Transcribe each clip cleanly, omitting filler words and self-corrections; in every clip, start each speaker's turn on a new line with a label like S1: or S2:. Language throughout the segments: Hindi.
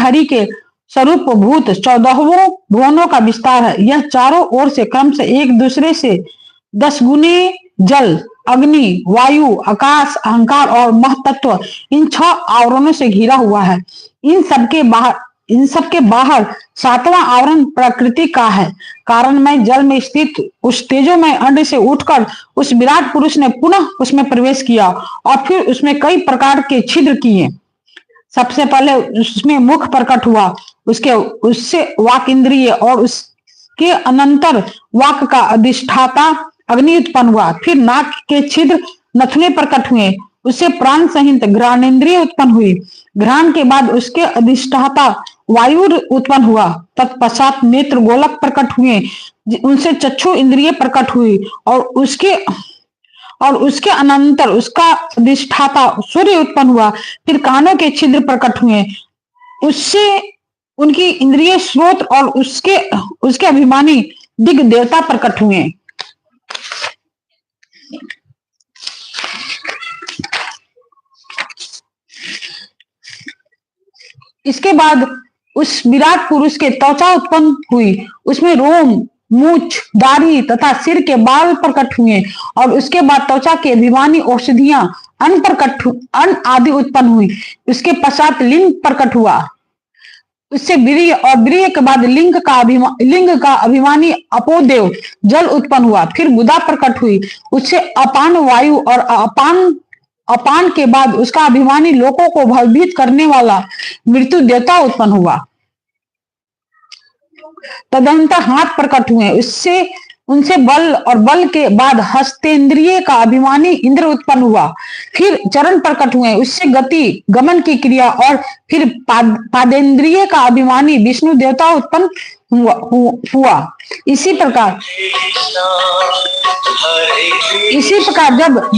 S1: हरि के स्वरूप भूत 14 भुवनों का विस्तार है। यह चारों ओर से क्रम से एक दूसरे से 10 गुने जल, अग्नि, वायु, आकाश, अहंकार और महतत्व इन 6 आवरणों से घिरा हुआ है। इन सबके बाहर 7वां आवरण प्रकृति का है। कारणमय जल में स्थित उस तेजोमय अंड से उठकर उस विराट पुरुष ने पुनः उसमें प्रवेश किया और फिर उसमें कई प्रकार के छिद्र किए। सबसे पहले उसमें मुख प्रकट हुआ, उससे वाक इंद्रिय और उसके अनंतर वाक का अधिष्ठाता अग्नि उत्पन्न हुआ। फिर नाक के छिद्र नथुने प्रकट हुए, उससे प्राण सहित घ्राणेन्द्रिय उत्पन्न हुई। घ्राण के बाद उसके अधिष्ठाता वायु उत्पन्न हुआ। तत्पश्चात नेत्र गोलक प्रकट हुए, उनसे चक्षु इंद्रिय प्रकट हुई और उसके अनंतर उसका अधिष्ठाता सूर्य उत्पन्न हुआ। फिर कानों के छिद्र प्रकट हुए, उससे उनकी इंद्रिय स्रोत और उसके अभिमानी दिग देवता प्रकट हुए। इसके बाद उस विराट पुरुष के त्वचा उत्पन्न हुई, उसमें रोम, मूछ, दाढ़ी तथा सिर के बाल प्रकट हुए और उसके बाद त्वचा के अभिमानी औषधियां, अन्न आदि उत्पन्न हुई। उसके पश्चात लिंग प्रकट हुआ, उससे वीर्य और वीर्य के बाद लिंग का अभिमानी अपोदेव जल उत्पन्न हुआ। फिर गुदा प्रकट हुई, उससे अपान वायु और अपान के बाद उसका अभिमानी लोगों को भयभीत करने वाला मृत्यु देवता उत्पन्न हुआ। तदनंतर हाथ प्रकट हुए, उनसे बल और बल के बाद हस्तेंद्रिय का अभिमानी इंद्र उत्पन्न हुआ। फिर चरण प्रकट हुए, उससे गति गमन की क्रिया और फिर पादेंद्रिय का अभिमानी विष्णु देवता उत्पन्न हुआ। इसी प्रकार जब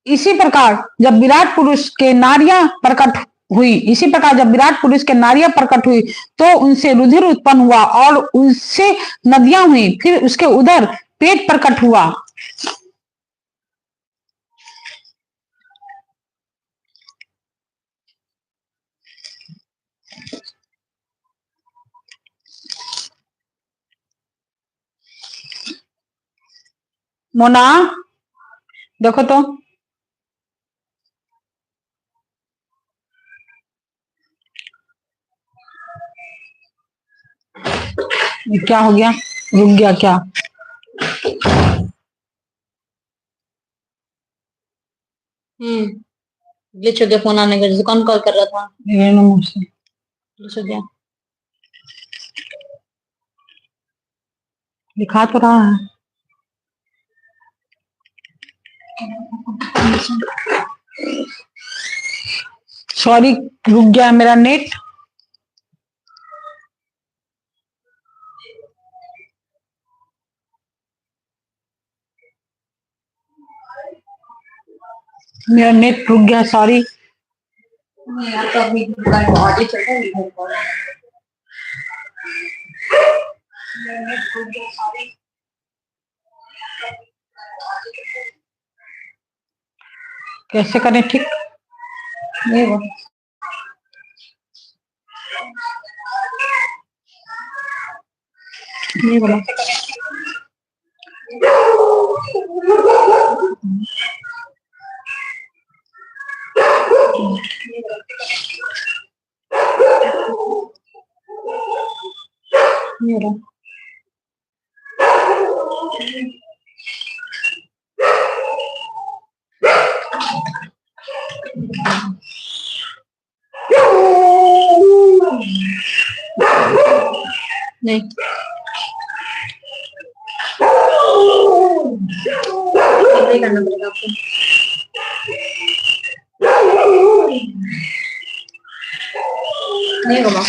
S1: इसी प्रकार जब विराट पुरुष के नारियां प्रकट हुई तो उनसे रुधिर उत्पन्न हुआ और उनसे नदियां हुई। फिर उसके उधर पेट प्रकट हुआ। मोना देखो तो क्या हो गया, रुक गया क्या?
S2: ग्लिच हो गया, फोन आने का। कौन कॉल कर रहा था?
S1: ग्लिच हो गया, दिखा तो रहा है। सॉरी, रुक गया मेरा नेट। मेरा नेट रुक गया, सॉरी।
S2: यार तो अभी बहुत ही चल रहा है।
S1: कैसे करें ठीक?
S2: नहीं वो
S1: नहीं बोला।
S2: नहीं करना पड़ेगा आपको। नहीं होगा।